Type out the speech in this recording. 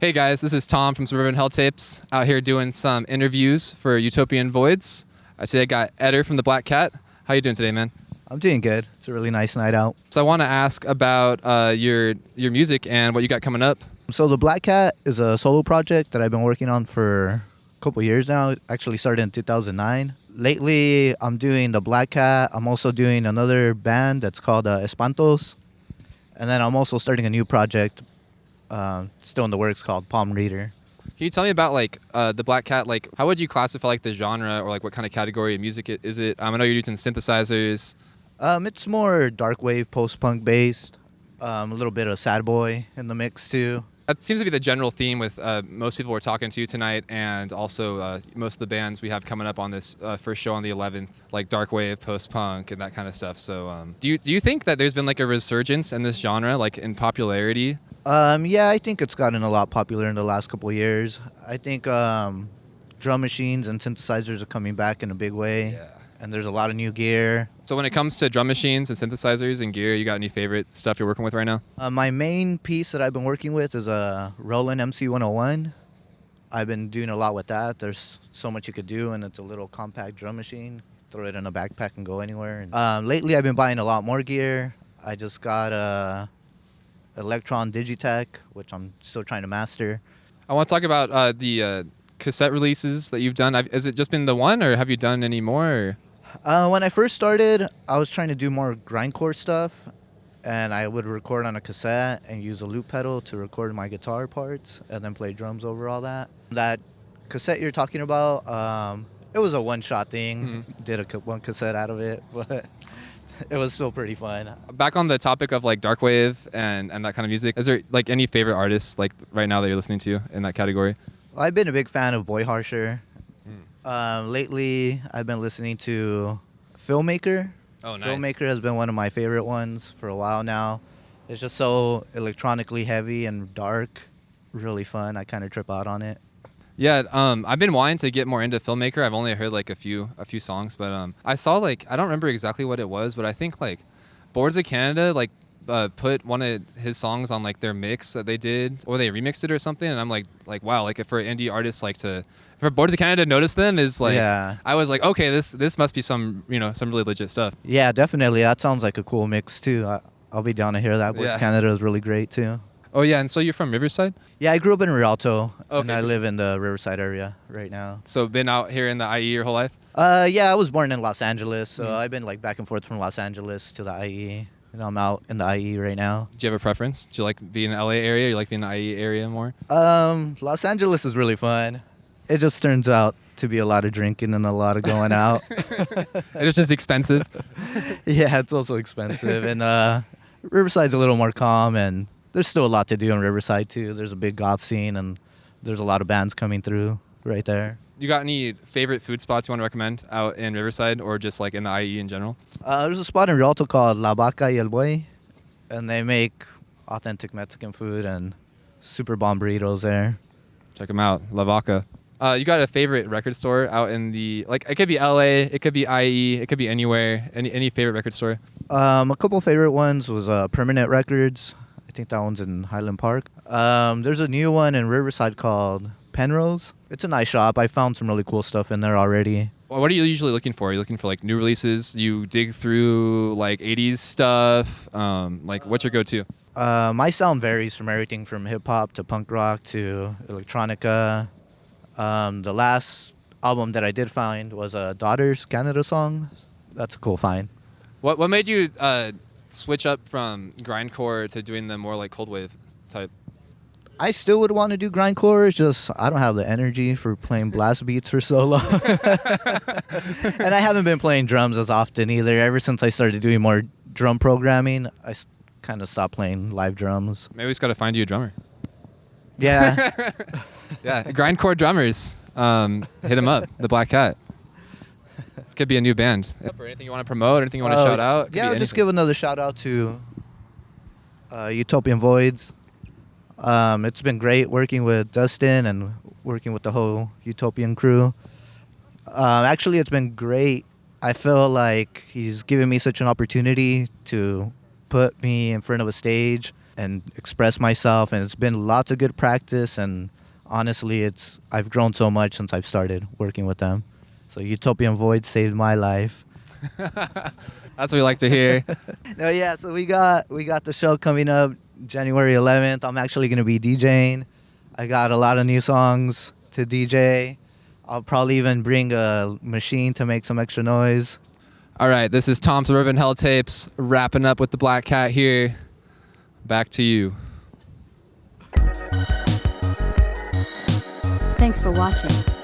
Hey guys, this is Tom from Suburban Helltapes, out here doing some interviews for Utopian Voids. Today I got Eder from the Black Cat. How you doing today, man? I'm doing good. It's a really nice night out. So I want to ask about your music and what you got coming up. So the Black Cat is a solo project that I've been working on for a couple years now. It actually started in 2009. Lately, I'm doing the Black Cat. I'm also doing another band that's called Espantos. And then I'm also starting a new project, still in the works, called Palm Reader. Can you tell me about the Black Cat? Like, how would you classify the genre, or what kind of category of music is it? I know you're using synthesizers. It's more darkwave, post-punk based. A little bit of sad boy in the mix too. That seems to be the general theme with most people we're talking to tonight, and also most of the bands we have coming up on this first show on the 11th, like darkwave, post-punk, and that kind of stuff. So, do you think that there's been a resurgence in this genre, in popularity? Yeah, I think it's gotten a lot popular in the last couple of years. I think drum machines and synthesizers are coming back in a big way. Yeah. And there's a lot of new gear. So when it comes to drum machines and synthesizers and gear, you got any favorite stuff you're working with right now? My main piece that I've been working with is a Roland MC101. I've been doing a lot with that. There's so much you could do, and it's a little compact drum machine. Throw it in a backpack and go anywhere. Lately, I've been buying a lot more gear. I just got a Electron Digitech, which I'm still trying to master. I want to talk about the cassette releases that you've done. Has it just been the one, or have you done any more? Or? When I first started, I was trying to do more grindcore stuff, and I would record on a cassette and use a loop pedal to record my guitar parts and then play drums over all that. That cassette you're talking about, it was a one-shot thing. Mm-hmm. Did one cassette out of it, but it was still pretty fun. Back on the topic of darkwave and that kind of music, is there any favorite artists right now that you're listening to in that category? I've been a big fan of Boy Harsher. Lately, I've been listening to Filmmaker. Oh, nice. Filmmaker has been one of my favorite ones for a while now. It's just so electronically heavy and dark, really fun. I kind of trip out on it. Yeah, I've been wanting to get more into Filmmaker. I've only heard a few songs, but I saw I don't remember exactly what it was, but I think Boards of Canada put one of his songs on their mix that they did, or they remixed it or something, and I'm wow, for indie artists for Boards of Canada to notice them is yeah. I was okay, this must be some some really legit stuff. Yeah, definitely. That sounds like a cool mix too. I'll be down to hear that. Boards of Canada is really great too. Oh yeah, and so you're from Riverside? Yeah, I grew up in Rialto, okay, and I live in the Riverside area right now. So been out here in the IE your whole life? Yeah, I was born in Los Angeles, so I've been back and forth from Los Angeles to the IE. And I'm out in the IE right now. Do you have a preference? Do you being in the LA area, or you being in the IE area more? Los Angeles is really fun. It just turns out to be a lot of drinking and a lot of going out. It's just expensive. Yeah, it's also expensive. And Riverside's a little more calm, and there's still a lot to do in Riverside too. There's a big goth scene, and there's a lot of bands coming through right there. You got any favorite food spots you want to recommend out in Riverside, or just in the IE in general? There's a spot in Rialto called La Vaca y el Buey, and they make authentic Mexican food and super bomb burritos there. Check them out, La Vaca. You got a favorite record store out in the it could be LA, it could be IE, it could be anywhere. Any favorite record store? A couple favorite ones was Permanent Records. I think that one's in Highland Park. There's a new one in Riverside called Penrose. It's a nice shop. I found some really cool stuff in there already. Well, what are you usually looking for? Are you looking for new releases? You dig through 80s stuff? What's your go-to? My sound varies from everything from hip-hop to punk rock to electronica. The last album that I did find was a Daughters Canada song. That's a cool find. What made you switch up from grindcore to doing the more cold wave type? I still would want to do grindcore. It's just I don't have the energy for playing blast beats for so long. And I haven't been playing drums as often either. Ever since I started doing more drum programming, I kind of stopped playing live drums. Maybe we just got to find you a drummer. Yeah. Yeah, grindcore drummers. Hit him up, the Black Cat. Could be a new band. Or anything you want to promote, anything you want to shout out? Yeah, I'll just give another shout out to Utopian Voids. It's been great working with Dustin and working with the whole Utopian crew. Actually, it's been great. I feel like he's given me such an opportunity to put me in front of a stage and express myself, and it's been lots of good practice, and honestly I've grown so much since I've started working with them. So Utopian Voids saved my life. That's what we like to hear. No, yeah, so we got the show coming up January 11th. I'm actually going to be DJing. I got a lot of new songs to DJ. I'll probably even bring a machine to make some extra noise. All right, this is Tom Suburban Helltapes wrapping up with the Black Cat here. Back to you. Thanks for watching.